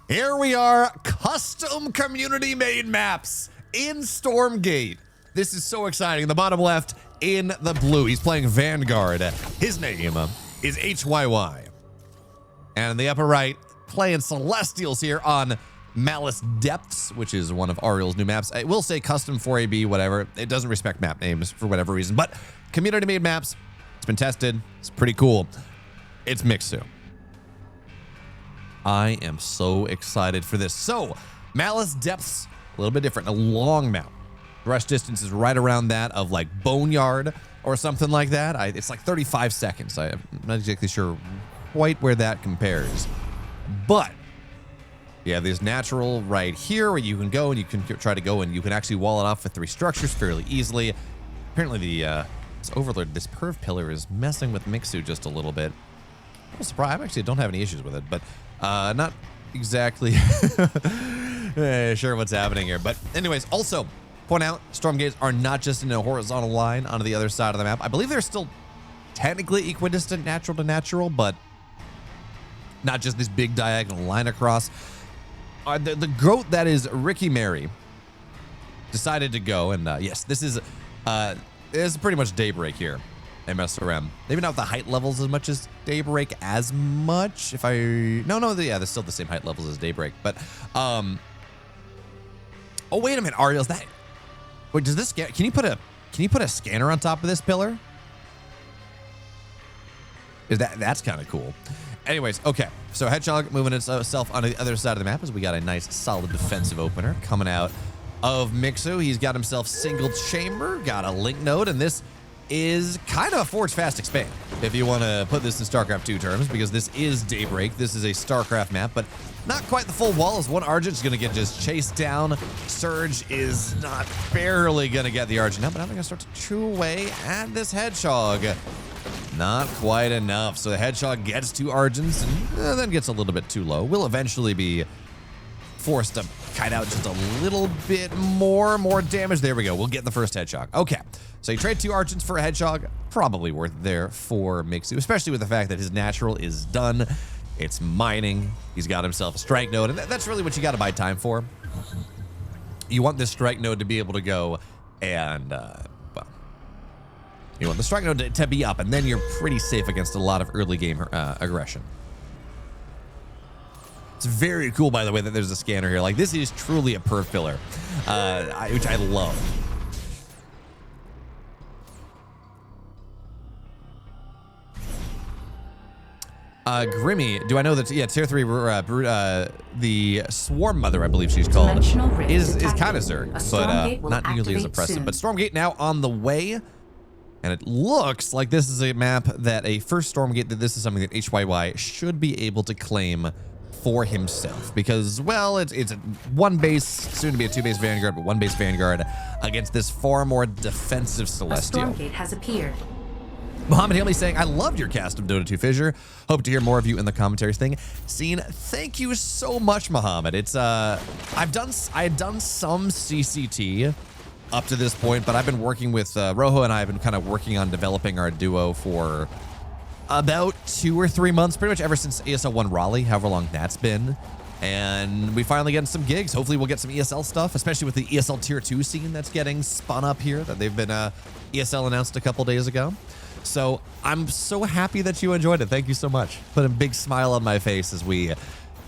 Here we are, custom community-made maps in Stormgate. This is so exciting. The bottom left in the blue, he's playing Vanguard. His name is HYY. And in the upper right, playing Celestials here on Malice Depths, which is one of Ariel's new maps. I will say custom 4AB, whatever. It doesn't respect map names for whatever reason, but community-made maps, it's been tested. It's pretty cool. It's Mixu. I am so excited for this. So, Malice Depths, a little bit different, a long map. Rush distance is right around that of like Boneyard or something like that. It's like 35 seconds. I'm not exactly sure quite where that compares. But you have this natural right here where you can go and you can try to go and you can actually wall it off with 3 structures fairly easily. Apparently this Overlord, this perv pillar is messing with Mixu just a little bit. I'm surprised. I actually don't have any issues with it, but not exactly sure what's happening here. But anyways, also point out, Stormgates are not just in a horizontal line onto the other side of the map. I believe they're still technically equidistant natural to natural, but not just this big diagonal line across. The goat that is Ricky Mary decided to go, and yes, this is pretty much Daybreak here. MSRM. Maybe not the height levels as much as Daybreak as much. Yeah, they're still the same height levels as Daybreak. But oh wait a minute, Ariel's that. Wait, does this get? Can you put a scanner on top of this pillar? That's kind of cool. Anyways, okay. So Hedgehog moving itself onto the other side of the map as we got a nice solid defensive opener coming out of Mixu. He's got himself single chamber, got a link node, and this is kind of a forge fast expand if you want to put this in StarCraft 2 terms, because this is Daybreak. This is a StarCraft map, but not quite the full wall, as one Argent's going to get just chased down. Surge is not barely going to get the Argent now, but I'm going to start to chew away at this Hedgehog. Not quite enough. So the Hedgehog gets 2 Argents and then gets a little bit too low. Will eventually be forced to kite out just a little bit more damage. There we go. We'll get the first Hedgehog. Okay. So you trade 2 Argents for a Hedgehog. Probably worth it there for Mixu, especially with the fact that his natural is done. It's mining. He's got himself a strike node, and that's really what you got to buy time for. You want this strike node to be able to go and, well, you want the strike node to be up, and then you're pretty safe against a lot of early game aggression. It's very cool, by the way, that there's a scanner here. Like, this is truly a perf pillar, which I love. Grimmy, do I know that? Yeah, tier 3, the Swarm Mother, I believe she's called, is kind of Zerg, but not nearly as impressive. Soon. But Stormgate now on the way, and it looks like this is a map that a first Stormgate, that this is something that HYY should be able to claim for himself, because, well, it's a 1 base, soon to be a 2 base Vanguard, but 1 base Vanguard against this far more defensive Celestial. A Stormgate has appeared. Mohammed Hilmy saying, I loved your cast of Dota 2 Fissure. Hope to hear more of you in the commentaries thing. Scene, thank you so much, Mohammed. It's I had done some CCT up to this point, but I've been working with Rojo, and I've been kind of working on developing our duo for about 2 or 3 months, pretty much ever since ESL 1 Raleigh, however long that's been. And we finally get some gigs. Hopefully we'll get some ESL stuff, especially with the ESL Tier 2 scene that's getting spun up here, that they've been ESL announced a couple days ago. So I'm so happy that you enjoyed it. Thank you so much. Put a big smile on my face as we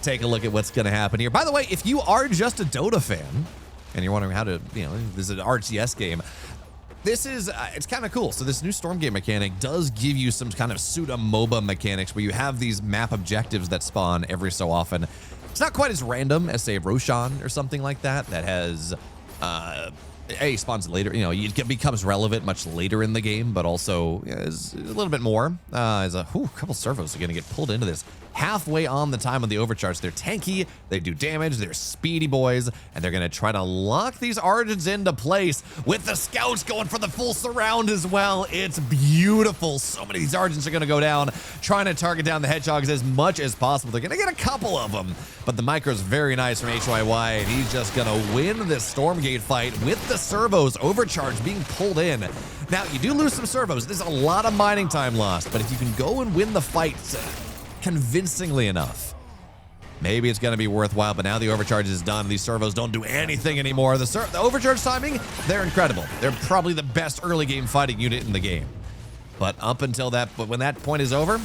take a look at what's going to happen here. By the way, if you are just a Dota fan and you're wondering how to, this is an RTS game, this is, it's kind of cool. So this new Stormgate mechanic does give you some kind of pseudo MOBA mechanics where you have these map objectives that spawn every so often. It's not quite as random as, say, Roshan or something like that has, spawns later, it becomes relevant much later in the game, but also is a little bit more. A couple servos are going to get pulled into this halfway on the time of the overcharge. They're tanky, they do damage, they're speedy boys, and they're going to try to lock these Argents into place with the scouts going for the full surround as well. It's beautiful. So many of these Argents are going to go down, trying to target down the Hedgehogs as much as possible. They're going to get a couple of them, but the micro's very nice from HYY, and he's just going to win this Stormgate fight with the servos overcharge being pulled in. Now, you do lose some servos. There's a lot of mining time lost, but if you can go and win the fight convincingly enough, maybe it's going to be worthwhile. But now the overcharge is done. These servos don't do anything anymore. The overcharge timing, they're incredible. They're probably the best early game fighting unit in the game. But up until that, but when that point is over,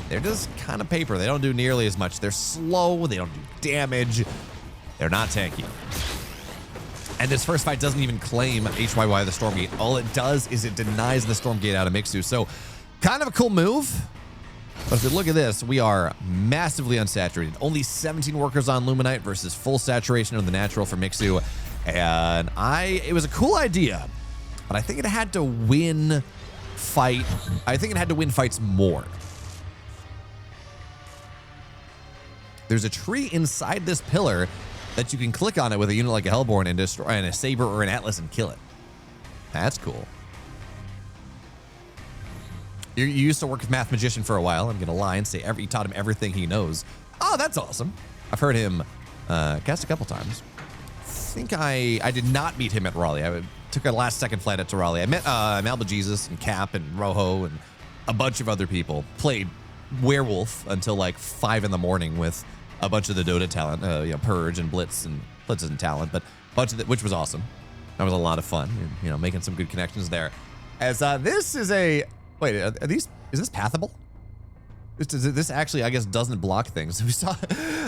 they're just kind of paper. They don't do nearly as much. They're slow. They don't do damage. They're not tanky. And this first fight doesn't even claim HYY the Stormgate. All it does is it denies the Stormgate out of Mixu. So kind of a cool move. But if you look at this, we are massively unsaturated. Only 17 workers on Luminite versus full saturation of the natural for Mixu. And it was a cool idea, but I think it had to win fight. I think it had to win fights more. There's a tree inside this pillar that you can click on it with a unit like a Hellborn and destroy, and a Saber or an Atlas and kill it. That's cool. You used to work with Math Magician for a while. I'm gonna lie and say you taught him everything he knows. Oh, that's awesome. I've heard him cast a couple times. I think I did not meet him at Raleigh. I took a last second flight to Raleigh. I met Malba Jesus and Cap and Rojo and a bunch of other people. Played Werewolf until like 5 in the morning with a bunch of the Dota talent, Purge and Blitz isn't talent, but a bunch of which was awesome. That was a lot of fun, and, making some good connections there. As this is a wait, is this pathable? This actually, I guess, doesn't block things. We saw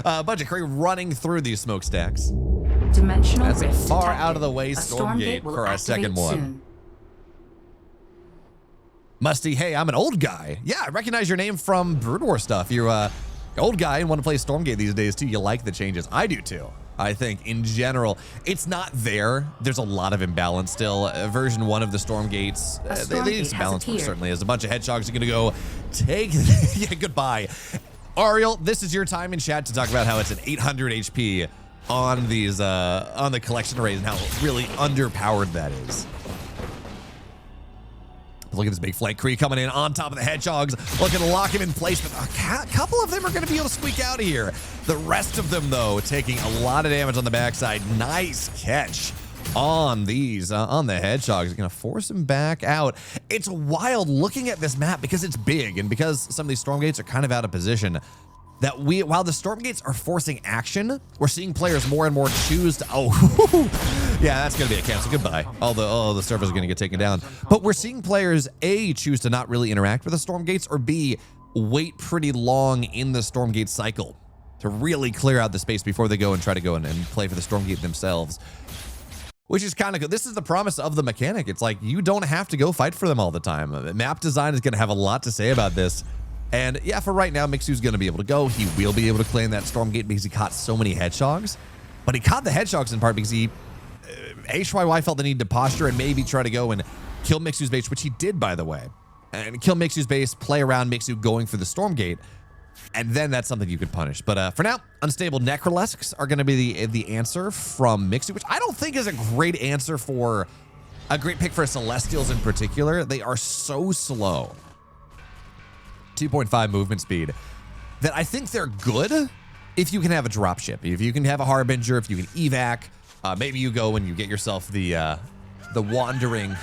a bunch of Kree running through these smokestacks. Dimensional That's a rift far detected. out of the way A Stormgate for our second one. soon. Musty, hey, I'm an old guy. Yeah, I recognize your name from Brood War stuff. You're an old guy and want to play Stormgate these days too. You like the changes. I do too. I think in general, it's not there. There's a lot of imbalance still. Version 1 of the Stormgates, they need some balance work, certainly. As a bunch of hedgehogs are going to go take, yeah, goodbye. Ariel, this is your time in chat to talk about how it's an 800 HP on these, on the collection arrays and how really underpowered that is. Look at this big flank Kree coming in on top of the hedgehogs, looking to lock him in place, but a couple of them are going to be able to squeak out of here. The rest of them, though, taking a lot of damage on the backside. Nice catch on these, on the hedgehogs. Going to force him back out. It's wild looking at this map because it's big and because some of these Stormgates are kind of out of position. That while the Stormgates are forcing action, we're seeing players more and more choose to, yeah, that's gonna be a cancel, goodbye. All the servers are gonna get taken down. But we're seeing players, A, choose to not really interact with the Stormgates, or B, wait pretty long in the Stormgate cycle to really clear out the space before they go and try to go and play for the Stormgate themselves. Which is kind of good. This is the promise of the mechanic. It's like, you don't have to go fight for them all the time. Map design is gonna have a lot to say about this. And yeah, for right now, Mixu's going to be able to go. He will be able to claim that Stormgate because he caught so many hedgehogs. But he caught the hedgehogs in part because HYY felt the need to posture and maybe try to go and kill Mixu's base, which he did, by the way. And kill Mixu's base, play around Mixu going for the Stormgate. And then that's something you could punish. But for now, unstable Necrolesks are going to be the answer from Mixu, which I don't think is a great answer for a great pick for Celestials in particular. They are so slow. 2.5 movement speed, that I think they're good if you can have a dropship, if you can have a Harbinger, if you can evac, maybe you go and you get yourself the wandering,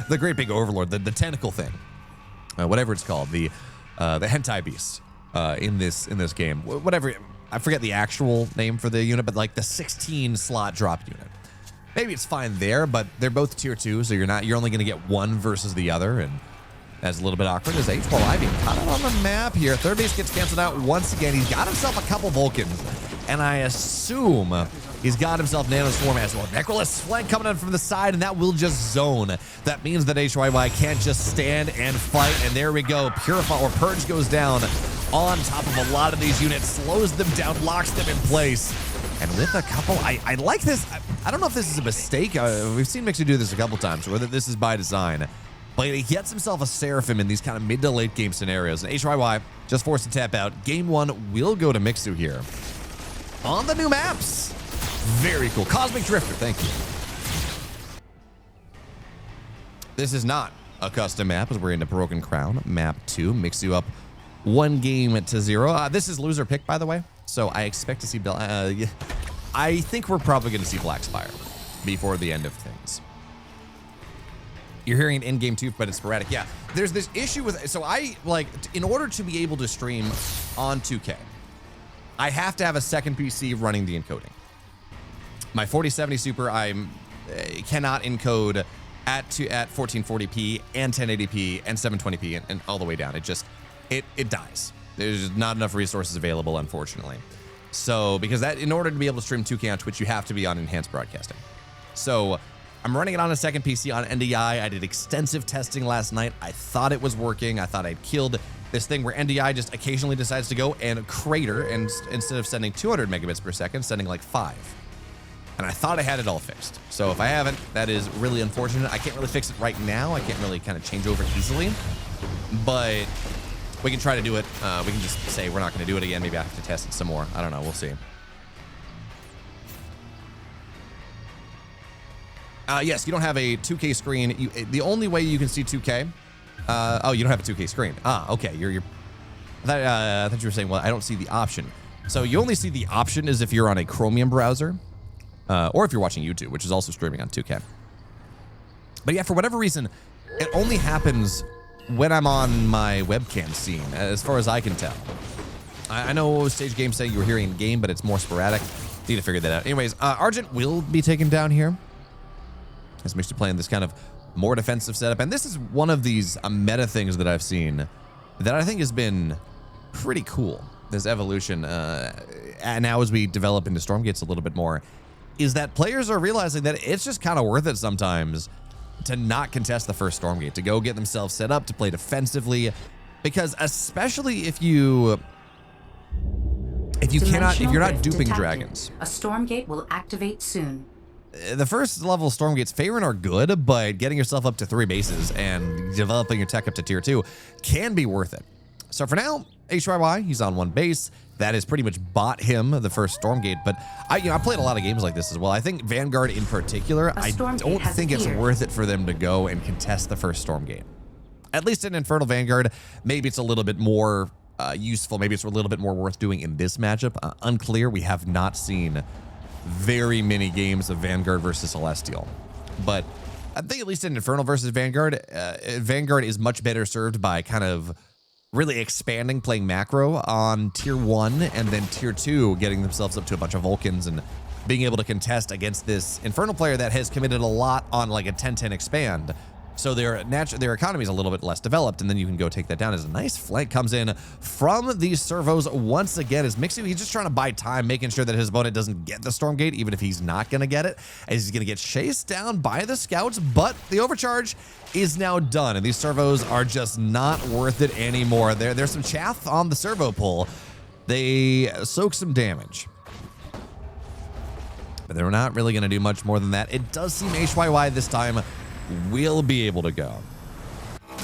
the great big overlord, the tentacle thing, whatever it's called, the hentai beast in this game, whatever, I forget the actual name for the unit, but like the 16 slot drop unit. Maybe it's fine there, but they're both tier 2, so you're only going to get one versus the other, and that's a little bit awkward as H12 being caught out on the map here. Third base gets canceled out once again. He's got himself a couple Vulcans, and I assume he's got himself Nanoswarm as well. Necroless flank coming in from the side, and that will just zone. That means that HYY can't just stand and fight, and there we go. Purify or Purge goes down on top of a lot of these units, slows them down, locks them in place. And with a couple, I like this. I don't know if this is a mistake. We've seen Mixu do this a couple times, or whether this is by design. But he gets himself a Seraphim in these kind of mid to late game scenarios. And HYY just forced to tap out. Game 1 will go to Mixu here. On the new maps. Very cool. Cosmic Drifter, thank you. This is not a custom map as we're into Broken Crown. Map 2, Mixu up 1-0. This is loser pick, by the way. So I expect to see, I think we're probably going to see Black Spire before the end of things. You're hearing it in game 2, but it's sporadic. Yeah, there's this issue with, so I like, in order to be able to stream on 2K, I have to have a second PC running the encoding. My 4070 Super, cannot encode at 1440p and 1080p and 720p and all the way down. It dies. There's not enough resources available, unfortunately. So because in order to be able to stream 2K on Twitch, you have to be on enhanced broadcasting. So I'm running it on a second PC on NDI. I did extensive testing last night. I thought it was working. I thought I'd killed this thing where NDI just occasionally decides to go and crater, and instead of sending 200 megabits per second, sending like 5. And I thought I had it all fixed. So if I haven't, that is really unfortunate. I can't really fix it right now. I can't really kind of change over easily, but we can try to do it. We can just say we're not going to do it again. Maybe I have to test it some more. I don't know. We'll see. Yes, you don't have a 2K screen. The only way you can see 2K. Oh, you don't have a 2K screen. Okay. I thought you were saying, well, I don't see the option. So you only see the option is if you're on a Chromium browser, or if you're watching YouTube, which is also streaming on 2K. But yeah, for whatever reason, it only happens when I'm on my webcam scene, as far as I can tell. I know Stage Game saying you were hearing in game, but it's more sporadic. Need to figure that out. Anyways, Argent will be taken down here. As Mixu playing this kind of more defensive setup. And this is one of these meta things that I've seen that I think has been pretty cool. This evolution, and now as we develop into Stormgates a little bit more, is that players are realizing that it's just kind of worth it sometimes to not contest the first Stormgate, to go get themselves set up, to play defensively, because especially if you're not duping dragons. A Stormgate will activate soon. The first level Stormgates favoring are good, but getting yourself up to 3 bases and developing your tech up to tier 2 can be worth it. So for now, HYY, he's on 1 base. That has pretty much bought him the first Stormgate, but I played a lot of games like this as well. I think Vanguard in particular, I don't think it's worth it for them to go and contest the first Stormgate. At least in Infernal Vanguard, maybe it's a little bit more useful. Maybe it's a little bit more worth doing in this matchup. Unclear. We have not seen very many games of Vanguard versus Celestial, but I think at least in Infernal versus Vanguard, Vanguard is much better served by kind of really expanding, playing macro on tier 1 and then tier 2, getting themselves up to a bunch of Vulcans and being able to contest against this Infernal player that has committed a lot on like a 10-10 expand. So their economy is a little bit less developed, and then you can go take that down as a nice flank comes in from these servos once again. As Mixu, he's just trying to buy time, making sure that his opponent doesn't get the Stormgate, even if he's not going to get it, as he's going to get chased down by the scouts, but the overcharge is now done, and these servos are just not worth it anymore. There's some chaff on the servo pull. They soak some damage, but they're not really going to do much more than that. It does seem HYY this time will be able to go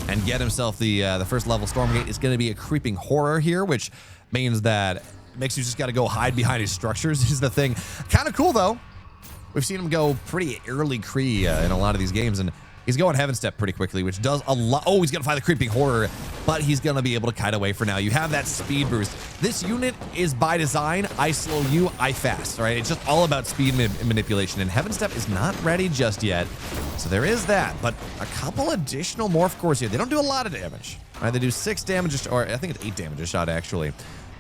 and get himself the first level Stormgate. Is going to be a creeping horror here, which means that Mixu's just got to go hide behind his structures is the thing. Kind of cool though. We've seen him go pretty early Kree in a lot of these games, and he's going Heaven Step pretty quickly, which does a lot. Oh, he's going to find the creeping horror, but he's going to be able to kite away for now. You have that speed boost. This unit is by design. I slow you, I fast, right? It's just all about speed manipulation, and Heaven Step is not ready just yet. So there is that, but a couple additional morph cores here. They don't do a lot of damage, right? They do 6 damage, or I think it's 8 damage a shot, actually.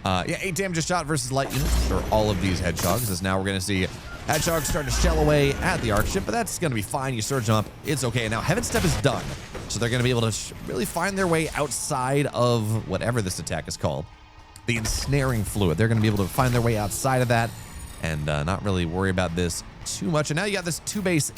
Yeah, 8 damage a shot versus light units for all of these hedgehogs, as now we're going to see hedgehogs start to shell away at the arc ship, but that's going to be fine. You surge them up. It's okay. And now Heaven Step is done, so they're going to be able to really find their way outside of whatever this attack is called, the ensnaring fluid. They're going to be able to find their way outside of that and not really worry about this too much. And now you got this 2-base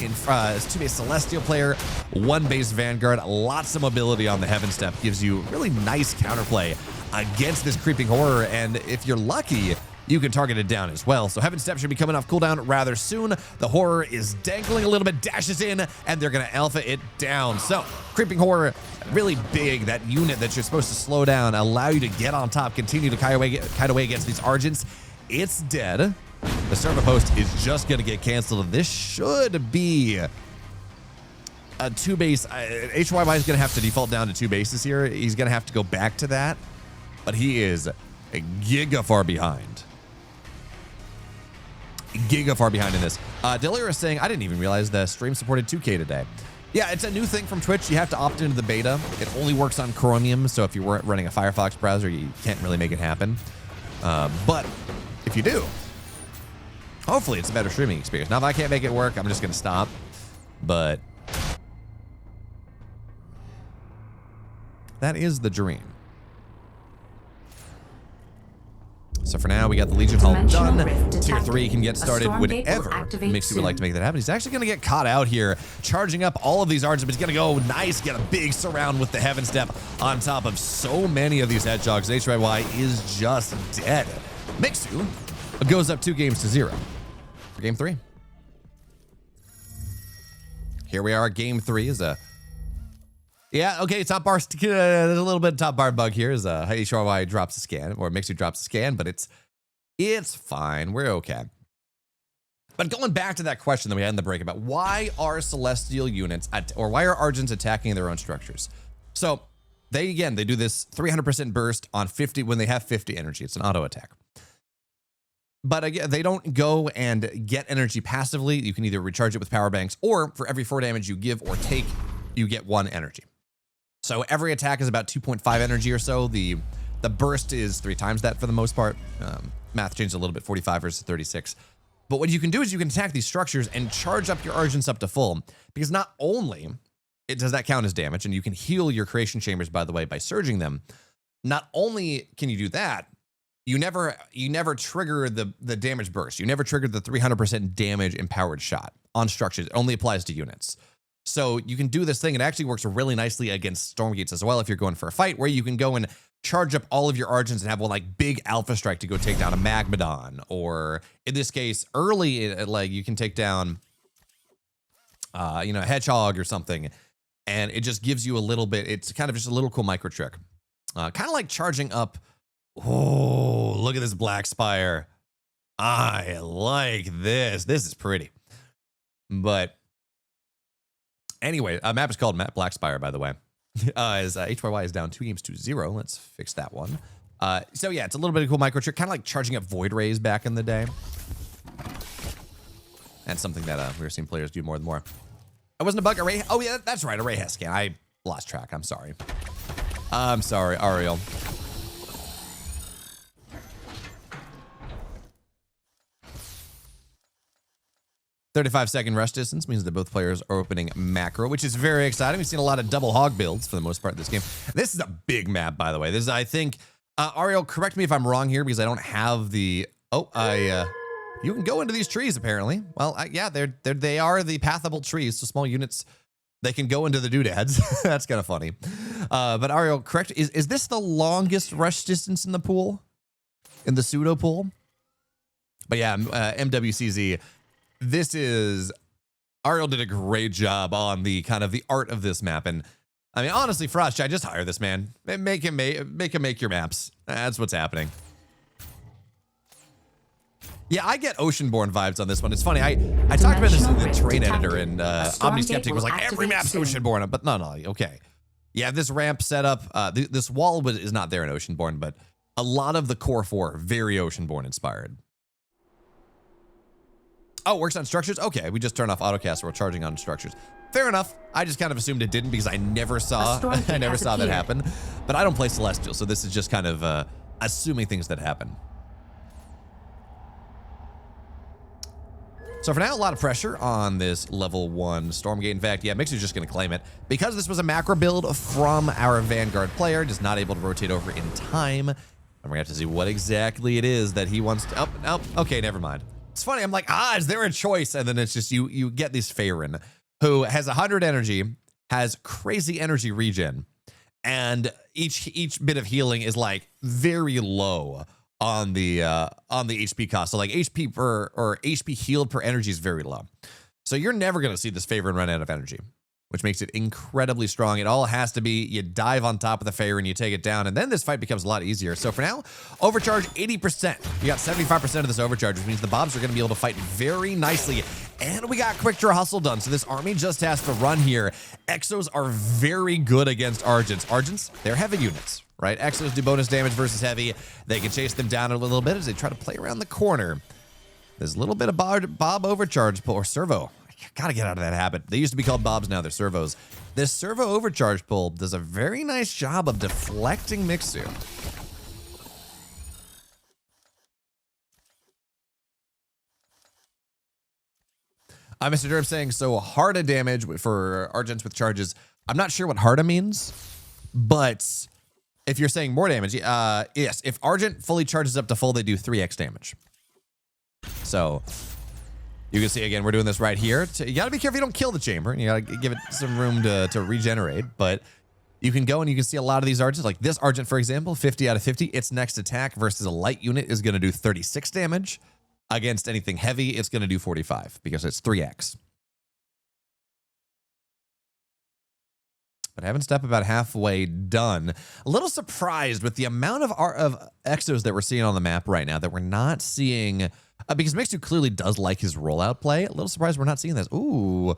Celestial player, 1-base Vanguard. Lots of mobility on the Heaven Step. Gives you really nice counterplay against this creeping horror, and if you're lucky, you can target it down as well. So Heaven Step should be coming off cooldown rather soon. The horror is dangling a little bit, dashes in, and they're going to alpha it down. So creeping horror, really big. That unit that you're supposed to slow down, allow you to get on top, continue to kite away against these Argents. It's dead. The server post is just going to get canceled. This should be a 2-base. HYY is going to have to default down to 2 bases here. He's going to have to go back to that, but he is a giga far behind. Giga far behind in this. Delira is saying, I didn't even realize the stream supported 2K today. Yeah, it's a new thing from Twitch. You have to opt into the beta. It only works on Chromium, so if you weren't running a Firefox browser, you can't really make it happen. But if you do. Hopefully it's a better streaming experience. Now, if I can't make it work, I'm just going to stop. But that is the dream. So for now, we got the Legion Hall done. Tier 3 can get started whenever Mixu would like to make that happen. He's actually going to get caught out here, charging up all of these arts, but he's going to go nice, get a big surround with the Heaven Step on top of so many of these hedgehogs. HYY is just dead. Mixu goes up 2-0 for game 3. Here we are. Game 3 is a... Yeah, okay, top bar, there's a little bit of top bar bug here as HRY drops a scan, or Mixu drops a scan, but it's fine, we're okay. But going back to that question that we had in the break about why are Celestial units, or why are Argents attacking their own structures? So, they do this 300% burst on 50, when they have 50 energy, it's an auto attack. But again, they don't go and get energy passively, you can either recharge it with power banks, or for every 4 damage you give or take, you get 1 energy. So every attack is about 2.5 energy or so. The burst is 3 times that for the most part. Math changed a little bit, 45 versus 36. But what you can do is you can attack these structures and charge up your Argents up to full. Because not only does that count as damage, and you can heal your creation chambers, by the way, by surging them. Not only can you do that, you never trigger the damage burst. You never trigger the 300% damage empowered shot on structures. It only applies to units. So you can do this thing. It actually works really nicely against Stormgates as well if you're going for a fight, where you can go and charge up all of your Argents and have one like big alpha strike to go take down a Magmadon, or in this case, early like you can take down, a Hedgehog or something, and it just gives you a little bit. It's kind of just a little cool micro trick, kind of like charging up. Oh, look at this Black Spire. I like this. This is pretty, but. Anyway, map is called Map Black Spire, by the way. As HYY is down 2-0. Let's fix that one. So yeah, it's a little bit of cool micro trick, kind of like charging up Void Rays back in the day. And something that we were seeing players do more and more. It wasn't a bug. Array. Oh yeah, that's right. Array has scan. I lost track. I'm sorry. I'm sorry, Ariel. 35-second rush distance means that both players are opening macro, which is very exciting. We've seen a lot of double hog builds for the most part in this game. This is a big map, by the way. This is, I think, Ariel, correct me if I'm wrong here because I don't have the. You can go into these trees apparently. Well, yeah, they are the pathable trees, so small units. They can go into the doodads. That's kind of funny. But Ariel, correct. Is this the longest rush distance in the pool? In the pseudo pool? But yeah, MWCZ. This is, Ariel did a great job on the kind of the art of this map. And I mean, honestly, Frostshine, just hire this man. Make him make your maps. That's what's happening. Yeah, I get Oceanborn vibes on this one. It's funny. I talked about this in the terrain editor, and Omniskeptic was like, every map's Oceanborn. But no, okay. Yeah, this ramp setup, this wall is not there in Oceanborn, but a lot of the core 4 very Oceanborn inspired. Oh, it works on structures? Okay, we just turned off autocast. We're charging on structures. Fair enough. I just kind of assumed it didn't because I never saw that happen. But I don't play Celestial, so this is just kind of assuming things that happen. So for now, a lot of pressure on this level 1 Stormgate. In fact, yeah, Mixu's just going to claim it. Because this was a macro build from our Vanguard player, just not able to rotate over in time. And we're going to have to see what exactly it is that he wants to... Oh, okay, never mind. It's funny, I'm like, is there a choice? And then it's just, you get this Faerun, who has 100 energy, has crazy energy regen, and each bit of healing is like very low on the HP cost. So like HP or HP healed per energy is very low. So you're never gonna see this Faerun run out of energy, which makes it incredibly strong. It all has to be, you dive on top of the Faerun, you take it down, and then this fight becomes a lot easier. So for now, overcharge 80%. You got 75% of this overcharge, which means the Bobs are gonna be able to fight very nicely. And we got quick draw hustle done, so this army just has to run here. Exos are very good against Argents. Argents, they're heavy units, right? Exos do bonus damage versus heavy. They can chase them down a little bit as they try to play around the corner. There's a little bit of Bob overcharge pull, or servo. Gotta get out of that habit. They used to be called Bobs, now they're servos. This servo overcharge pull does a very nice job of deflecting Mixu. Mr. Derp saying, so Harda damage for Argents with charges. I'm not sure what Harda means, but if you're saying more damage, yes, if Argent fully charges up to full, they do 3x damage. So you can see, again, we're doing this right here. You got to be careful you don't kill the chamber. You got to give it some room to regenerate, but you can go and you can see a lot of these Argents, like this Argent, for example, 50 out of 50. Its next attack versus a light unit is going to do 36 damage. Against anything heavy, it's going to do 45 because it's 3x. But Heaven Step about halfway done. A little surprised with the amount of exos that we're seeing on the map right now that we're not seeing, because Mixu clearly does like his rollout play. A little surprised we're not seeing this. Ooh,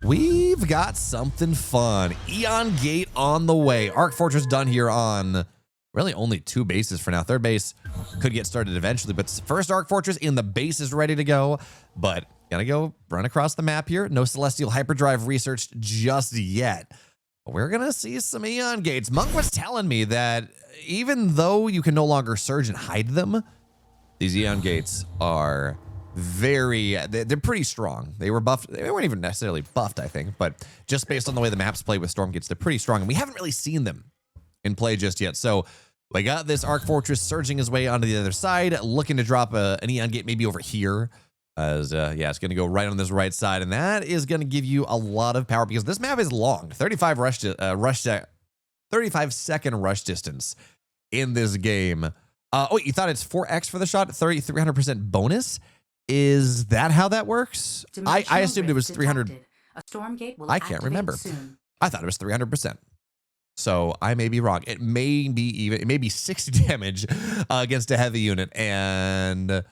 we've got something fun. Eon Gate on the way. Arc Fortress done here on really only 2 bases for now. Third base could get started eventually, but first Arc Fortress in the base is ready to go. But gotta go run across the map here. No Celestial Hyperdrive researched just yet. We're going to see some Eon Gates. Monk was telling me that even though you can no longer surge and hide them, these Eon Gates are they're pretty strong. They were buffed. They weren't even necessarily buffed, I think, but just based on the way the maps play with Stormgates, they're pretty strong. And we haven't really seen them in play just yet. So we got this Arc Fortress surging his way onto the other side, looking to drop an Eon Gate maybe over here. As yeah, it's going to go right on this right side, and that is going to give you a lot of power because this map is long. 35 second rush distance in this game. Oh, you thought it's 4x for the shot, 300% bonus? Is that how that works? I assumed it was 300. A Stormgate will I can't remember. Soon. I thought it was 300%. So I may be wrong. It may be 60 damage against a heavy unit and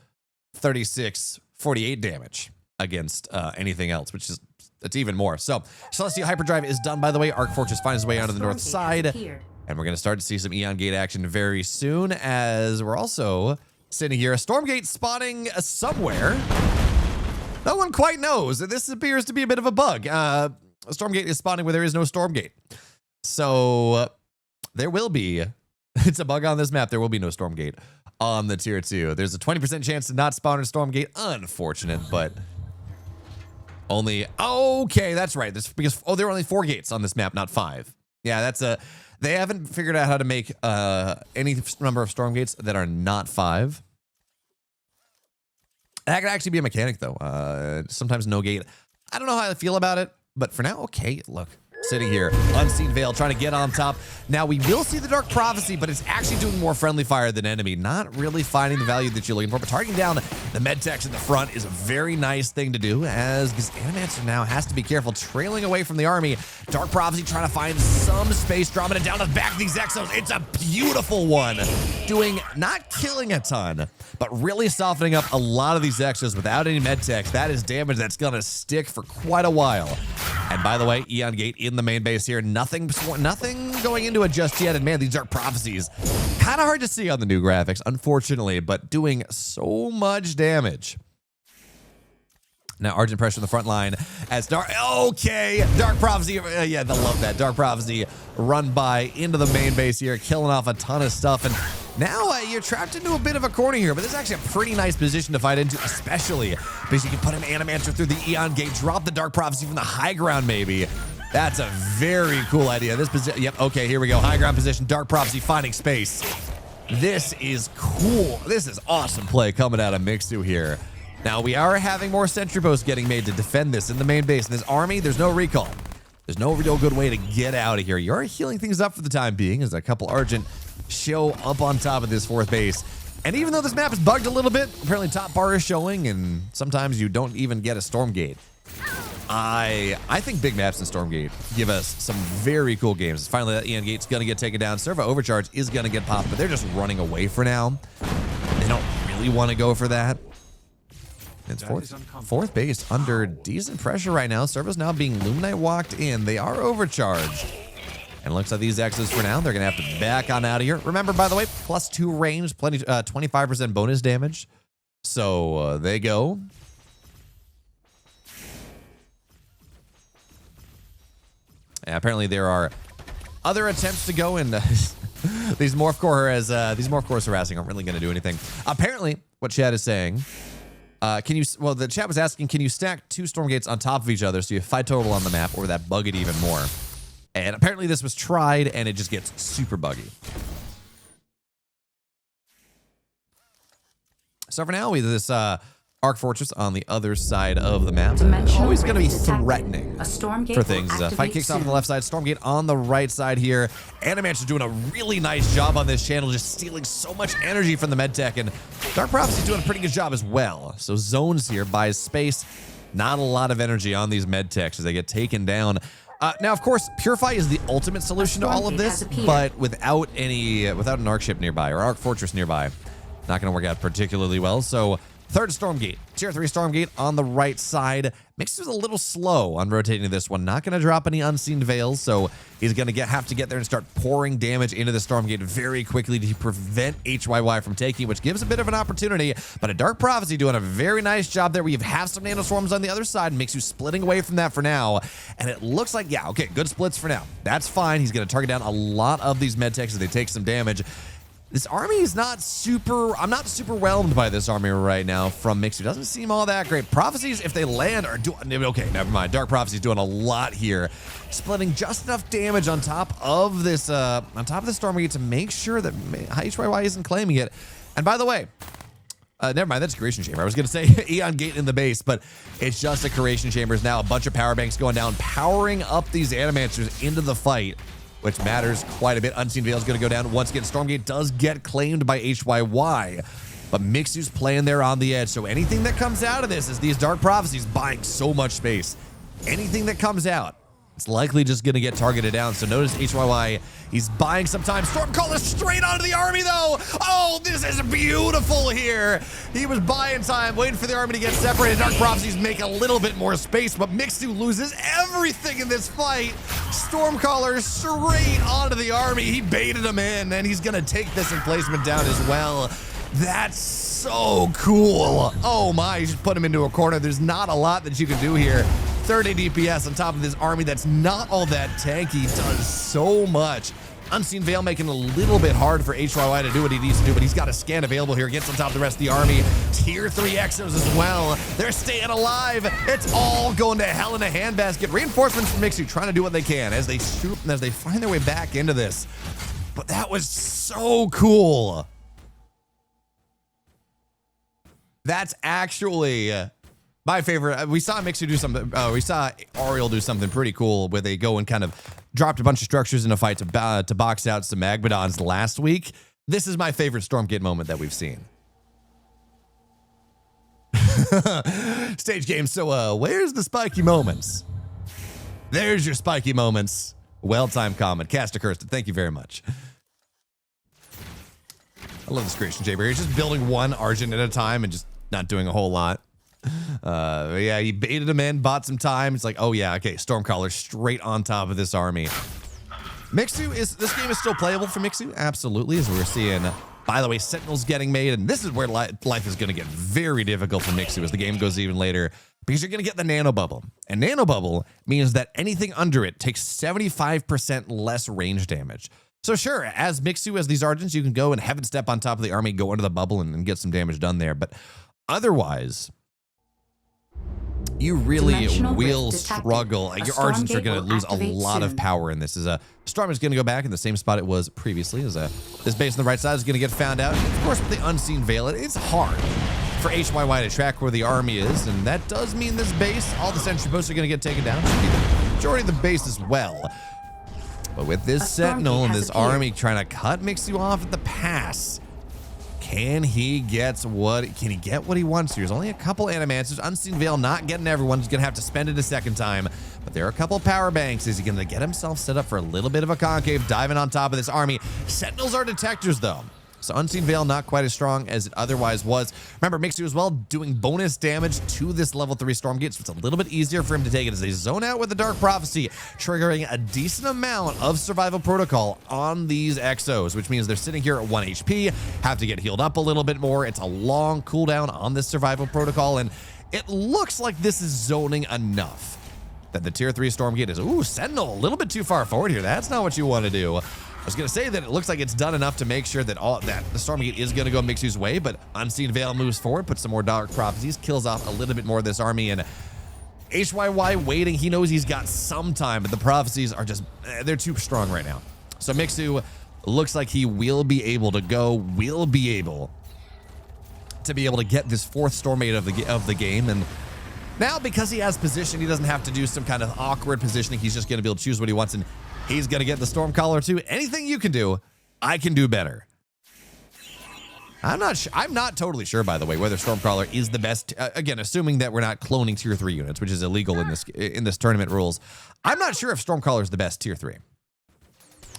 48 damage against anything else, which is it's even more. So Celestial Hyperdrive is done, by the way. Arc Fortress finds its way onto the north side, and we're going to start to see some Eon Gate action very soon, as we're also sitting here. A Stormgate spawning somewhere. No one quite knows. This appears to be a bit of a bug. A Stormgate is spawning where there is no Stormgate. So there will be, it's a bug on this map, there will be no Stormgate on the tier 2. There's a 20% chance to not spawn a Stormgate. Unfortunate, but only, okay, that's right. This because there are only 4 gates on this map, not 5. Yeah, that's they haven't figured out how to make any number of Stormgates that are not 5. That could actually be a mechanic though. Sometimes no gate. I don't know how I feel about it, but for now, okay, look. Sitting here, Unseen Veil, trying to get on top. Now, we will see the Dark Prophecy, but it's actually doing more friendly fire than enemy. Not really finding the value that you're looking for, but targeting down the med techs in the front is a very nice thing to do, as this Animancer now has to be careful, trailing away from the army. Dark Prophecy trying to find some space, dropping it down to the back of these Exos. It's a beautiful one. Doing, not killing a ton, but really softening up a lot of these Exos without any med techs. That is damage that's going to stick for quite a while. And by the way, Eon Gate in the main base here. Nothing going into it just yet. And man, these Dark Prophecies, kind of hard to see on the new graphics, unfortunately, but doing so much damage. Now, Argent pressure in the front line as Dark Prophecy. Yeah, they'll love that. Dark Prophecy run by into the main base here, killing off a ton of stuff. And now you're trapped into a bit of a corner here, but this is actually a pretty nice position to fight into, especially because you can put an Animancer through the Eon Gate, drop the Dark Prophecy from the high ground, maybe. That's a very cool idea. This position, yep, okay, here we go. High ground position, Dark Prophecy finding space. This is cool. This is awesome play coming out of Mixu here. Now, we are having more sentry posts getting made to defend this in the main base. In this army, there's no recall. There's no real good way to get out of here. You are healing things up for the time being as a couple Argent show up on top of this 4th base. And even though this map is bugged a little bit, apparently top bar is showing, and sometimes you don't even get a Stormgate. I think big maps in Stormgate give us some very cool games. Finally, that Eon Gate's going to get taken down. Servo Overcharge is going to get popped, but they're just running away for now. They don't really want to go for that. It's fourth base under decent pressure right now. Servo's now being Luminite walked in. They are overcharged. And it looks like these X's for now, they're going to have to back on out of here. Remember, by the way, +2 range, 25% bonus damage. So they go. And apparently there are other attempts to go in. These morph cores harassing aren't really going to do anything. Apparently, what Chad is saying, Well, the chat was asking, can you stack 2 Stormgates on top of each other so you have 5 total on the map, or would that bug it even more? And apparently this was tried, and it just gets super buggy. So for now, we have this Arc Fortress on the other side of the map. Always going to be threatening for things. Fight kicks off on the left side, Stormgate on the right side here. Animanch is doing a really nice job on this channel, just stealing so much energy from the medtech, and Dark Prophecy is doing a pretty good job as well. So Zones here buys space. Not a lot of energy on these medtechs as they get taken down. Now, of course, Purify is the ultimate solution to all of this, but without an Arc ship nearby or Arc Fortress nearby, not going to work out particularly well. So third Stormgate, tier 3 Stormgate on the right side. Mixu's a little slow on rotating this one. Not going to drop any unseen veils, so he's going to have to get there and start pouring damage into the Stormgate very quickly to prevent HYY from taking, which gives a bit of an opportunity. But a Dark Prophecy doing a very nice job there. We have some Nano Swarms on the other side. Mixu splitting away from that for now. And it looks like, yeah, okay, good splits for now. That's fine. He's going to target down a lot of these medtechs as they take some damage. This army is not super... I'm not super whelmed by this army right now from Mixu. Doesn't seem all that great. Prophecies, if they land, are doing... Okay, never mind. Dark Prophecy's doing a lot here. Splitting just enough damage on top of this Stormgate to make sure that HYY isn't claiming it. And by the way... never mind, that's a Creation Chamber. I was going to say Eon Gate in the base, but it's just a Creation Chambers now. A bunch of power banks going down, powering up these Animancers into the fight, which matters quite a bit. Unseen Veil is going to go down. Once again, Stormgate does get claimed by HYY, but Mixu's playing there on the edge. So anything that comes out of this is these Dark Prophecies buying so much space. Anything that comes out, it's likely just going to get targeted down. So notice HYY, he's buying some time. Stormcaller straight onto the army, though. Oh, this is beautiful here. He was buying time, waiting for the army to get separated. Dark Prophecies make a little bit more space, but Mixu loses everything in this fight. Stormcaller straight onto the army. He baited him in, and he's going to take this emplacement down as well. That's so cool. Oh my, you just put him into a corner. There's not a lot that you can do here. 30 DPS on top of this army that's not all that tanky, does so much. Unseen Veil making it a little bit hard for HYY to do what he needs to do, but he's got a scan available here. Gets on top of the rest of the army. Tier 3 Exos as well. They're staying alive. It's all going to hell in a handbasket. Reinforcements from Mixu trying to do what they can as they shoot and as they find their way back into this. But that was so cool. That's actually... my favorite. We saw Mixu do something. We saw Ariel do something pretty cool where they go and kind of dropped a bunch of structures in a fight to box out some Magmadons last week. This is my favorite Stormgate moment that we've seen. Stage game. So, where's the spiky moments? There's your spiky moments. Well-timed comment. Cast Accursed. Thank you very much. I love this Creation Chamber. He's just building one Argent at a time and just not doing a whole lot. Yeah, he baited him in, bought some time. It's like, oh yeah, okay, Stormcaller straight on top of this army. Mixu this game is still playable for Mixu, absolutely, as we're seeing. By the way, Sentinels getting made, and this is where life is going to get very difficult for Mixu as the game goes even later, because you're going to get the Nano Bubble. And Nano Bubble means that anything under it takes 75% less range damage. So sure, as Mixu, as these Argents, you can go and Heaven Step on top of the army, go into the bubble and get some damage done there, but otherwise... you really will struggle. Like, your Argents are going to lose a lot of power in this. As a Storm is going to go back in the same spot it was previously. As this base on the right side is going to get found out. And of course, with the Unseen Veil, it's hard for HYY to track where the army is, and that does mean this base, all the sentry posts are going to get taken down. Should be the majority of the base as well. But with this Sentinel and this army trying to cut Mixu off at the pass, can he get what he wants here? There's only a couple Animancers. Unseen Veil not getting everyone. He's going to have to spend it a second time. But there are a couple power banks. Is he going to get himself set up for a little bit of a concave, diving on top of this army? Sentinels are detectors, though. So Unseen Veil not quite as strong as it otherwise was. Remember, Mixu as well doing bonus damage to this level 3 Stormgate, so it's a little bit easier for him to take it as they zone out with the Dark Prophecy, triggering a decent amount of survival protocol on these Exos, which means they're sitting here at 1 HP, have to get healed up a little bit more. It's a long cooldown on this survival protocol, and it looks like this is zoning enough that the tier 3 Stormgate is, ooh, Sentinel, a little bit too far forward here. That's not what you want to do. I was going to say that it looks like it's done enough to make sure that the Stormgate is going to go Mixu's way, but Unseen Veil moves forward, puts some more Dark Prophecies, kills off a little bit more of this army, and HYY waiting. He knows he's got some time, but the Prophecies are just, they're too strong right now. So Mixu looks like he will be able to get this fourth Stormgate of the game, and now because he has position, he doesn't have to do some kind of awkward positioning. He's just going to be able to choose what he wants, and he's going to get the Stormcaller too. Anything you can do, I can do better. I'm not totally sure, by the way, whether Stormcaller is the best. Again, assuming that we're not cloning tier 3 units, which is illegal in this tournament rules. I'm not sure if Stormcaller is the best tier 3.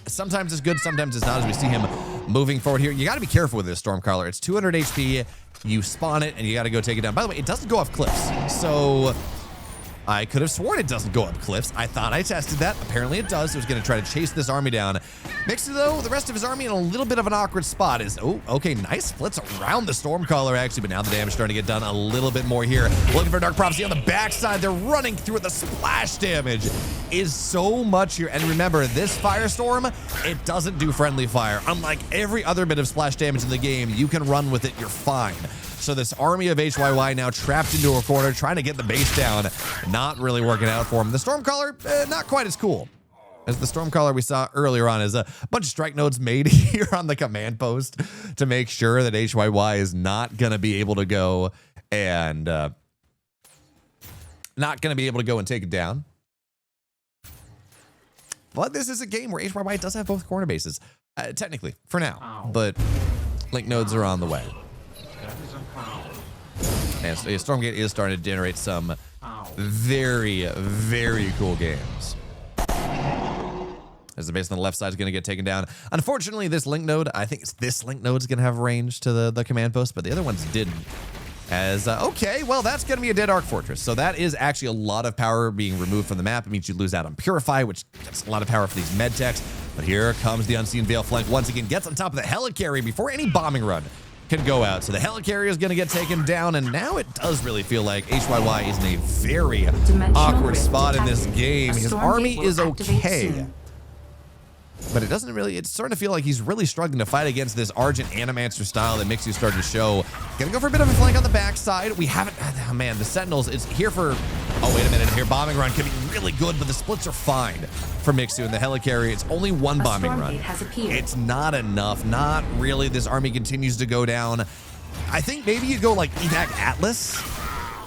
Sometimes it's good, sometimes it's not, as we see him moving forward here. You got to be careful with this Stormcaller. It's 200 HP. You spawn it, and you got to go take it down. By the way, it doesn't go off cliffs, so I could have sworn it doesn't go up cliffs. I thought I tested that. Apparently it does. So it's going to try to chase this army down. Mixu, though, the rest of his army in a little bit of an awkward spot is, oh, okay, nice splits around the Stormcaller, actually, but now the damage starting to get done a little bit more here. Looking for Dark Prophecy on the backside. They're running through it. The splash damage is so much here. And remember, this Firestorm, it doesn't do friendly fire. Unlike every other bit of splash damage in the game, you can run with it. You're fine. So this army of HYY now trapped into a corner, trying to get the base down. Not really working out for him. The Stormcaller, not quite as cool as the Stormcaller we saw earlier on. Is a bunch of strike nodes made here on the command post to make sure that HYY is not going to be able to go and take it down. But this is a game where HYY does have both corner bases, technically, for now. But link nodes are on the way. And so Stormgate is starting to generate some very, very cool games. As the base on the left side is going to get taken down. Unfortunately, this link node, I think it's this link node is going to have range to the command post, but the other ones didn't. As, okay, well, that's going to be a dead Arc Fortress. So that is actually a lot of power being removed from the map. It means you lose out on Purify, which gets a lot of power for these med techs. But here comes the Unseen Veil flank once again. Gets on top of the Helicarrier before any bombing run can go out. So the Helicarrier is going to get taken down, and now it does really feel like HYY is in a very awkward spot in this game. His army is okay, but it doesn't really, it's starting to feel like he's really struggling to fight against this Argent Animancer style that Mixu started to show. Gonna go for a bit of a flank on the backside. We haven't, oh man, the Sentinels, it's here for, oh wait a minute, here bombing run can be really good, but the splits are fine for Mixu and the Helicarrier. It's only one bombing run. It's not enough, not really. This army continues to go down. I think maybe you go like Evac Atlas.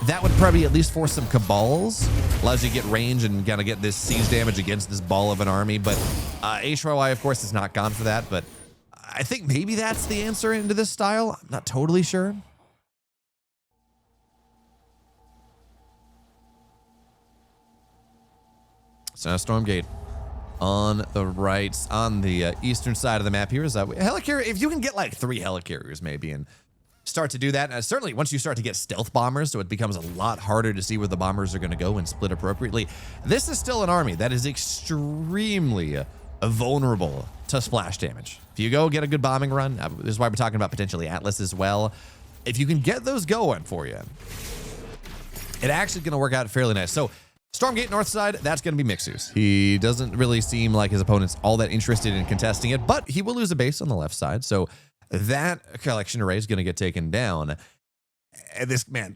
That would probably at least force some Cabals. Allows you to get range and kind of get this siege damage against this ball of an army. But HYY, of course, has not gone for that. But I think maybe that's the answer into this style. I'm not totally sure. So now Stormgate on the right, on the eastern side of the map here is Helicarrier. If you can get like 3 Helicarriers maybe and start to do that. Certainly once you start to get stealth bombers, so it becomes a lot harder to see where the bombers are going to go and split appropriately. This is still an army that is extremely vulnerable to splash damage. If you go get a good bombing run, this is why we're talking about potentially Atlas as well. If you can get those going for you, it actually going to work out fairly nice. So Stormgate north side, that's going to be Mixu's. He doesn't really seem like his opponent's all that interested in contesting it, but he will lose a base on the left side. So that collection array is going to get taken down. And this, man,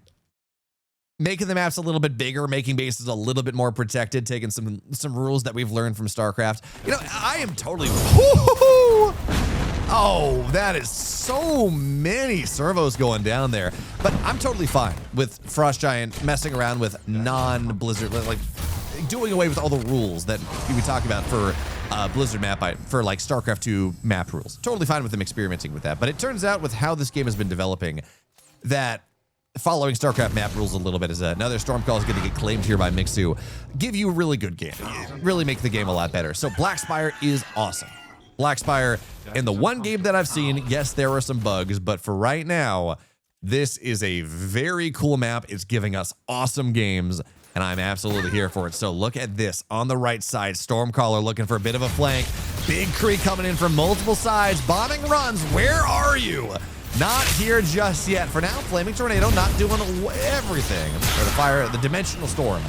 making the maps a little bit bigger, making bases a little bit more protected, taking some rules that we've learned from StarCraft. You know, I am totally... Oh, that is so many servos going down there. But I'm totally fine with Frost Giant messing around with non-Blizzard, like doing away with all the rules that we talk about for Blizzard map, for like StarCraft 2 map rules. Totally fine with them experimenting with that. But it turns out with how this game has been developing that following StarCraft map rules a little bit is another Stormcall is going to get claimed here by Mixu. Give you a really good game. Really make the game a lot better. So Black Spire is awesome. Black Spire, in the one game that I've seen, yes, there are some bugs, but for right now, this is a very cool map. It's giving us awesome games, and I'm absolutely here for it. So look at this on the right side. Stormcaller looking for a bit of a flank. Big Kree coming in from multiple sides. Bombing runs. Where are you? Not here just yet. For now, Flaming Tornado not doing everything. Or the Dimensional Storm.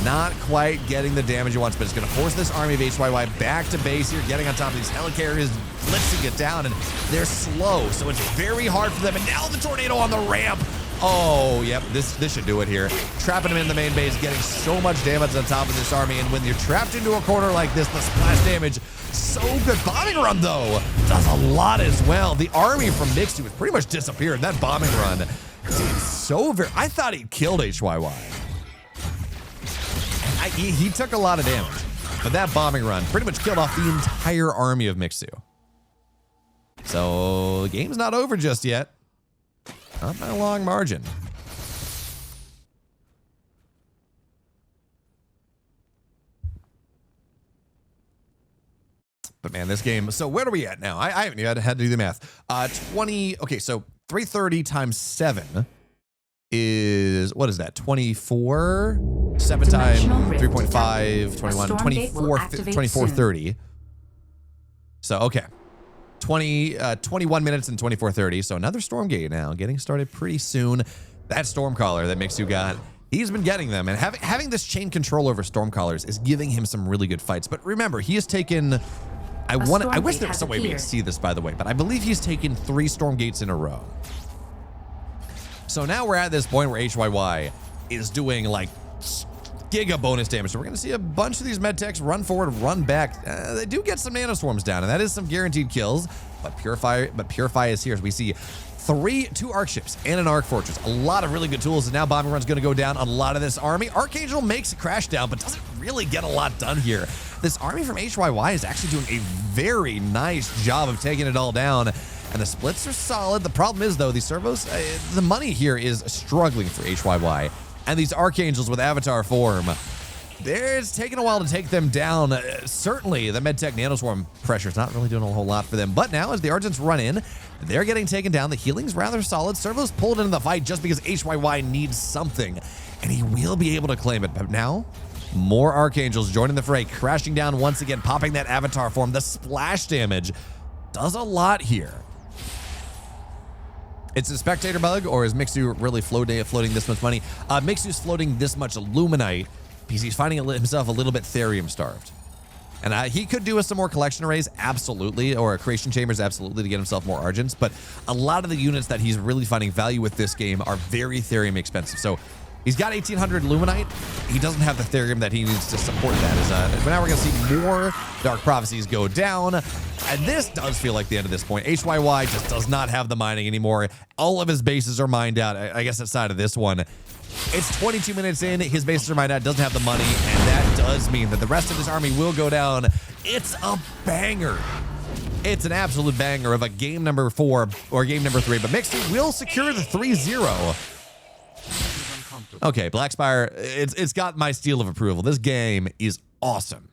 Not quite getting the damage he wants, but it's going to force this army of HYY back to base here, getting on top of these helicarriers, blitzing it down, and they're slow, so it's very hard for them. And now the tornado on the ramp. Oh, yep, this should do it here. Trapping him in the main base, getting so much damage on top of this army, and when you're trapped into a corner like this, the splash damage, so good. Bombing run, though, does a lot as well. The army from Mixu has pretty much disappeared. That bombing run did so very... I thought he killed HYY. He took a lot of damage, but that bombing run pretty much killed off the entire army of Mixu. So the game's not over just yet. Not by a long margin. But man, this game, so where are we at now? I haven't even had to do the math. 20, okay, so 330 times 7 is, what is that, 24? 7 times 3.5, 21, 24, 2430. So, okay. 21 minutes and 24:30. So another Stormgate now, getting started pretty soon. That Stormcaller that Mixu got, he's been getting them, and having this chain control over Stormcallers is giving him some really good fights. But remember, he has taken, I wish there was some way we could see this, by the way, but I believe he's taken 3 Stormgates in a row. So now we're at this point where HYY is doing like giga bonus damage. So we're going to see a bunch of these medtechs run forward, run back. They do get some nanoswarms down, and that is some guaranteed kills. But Purify is here. So we see 2 arc ships and an arc fortress. A lot of really good tools, and now bombing run's going to go down on a lot of this army. Archangel makes a crash down, but doesn't really get a lot done here. This army from HYY is actually doing a very nice job of taking it all down. And the splits are solid. The problem is, though, these servos, the money here is struggling for HYY. And these Archangels with Avatar form, it's taking a while to take them down. Certainly, the MedTech Nanoswarm pressure is not really doing a whole lot for them. But now, as the Argents run in, they're getting taken down. The healing's rather solid. Servo's pulled into the fight just because HYY needs something. And he will be able to claim it. But now, more Archangels joining the fray, crashing down once again, popping that Avatar form. The splash damage does a lot here. It's a spectator bug, or is Mixu really floating this much money? Mixu's floating this much Illuminite because he's finding himself a little bit Therium starved. And he could do with some more collection arrays, absolutely, or creation chambers, absolutely, to get himself more Argents. But a lot of the units that he's really finding value with this game are very Therium expensive. So he's got 1,800 Illuminite. He doesn't have the Therium that he needs to support that. But now we're going to see more Dark Prophecies go down. And this does feel like the end of this point. HYY just does not have the mining anymore. All of his bases are mined out, I guess outside of this one. It's 22 minutes in. His bases are mined out, doesn't have the money. And that does mean that the rest of his army will go down. It's a banger. It's an absolute banger of a game number 4 or game number 3. But Mixu will secure the 3-0. Okay, Black Spire, it's got my seal of approval. This game is awesome.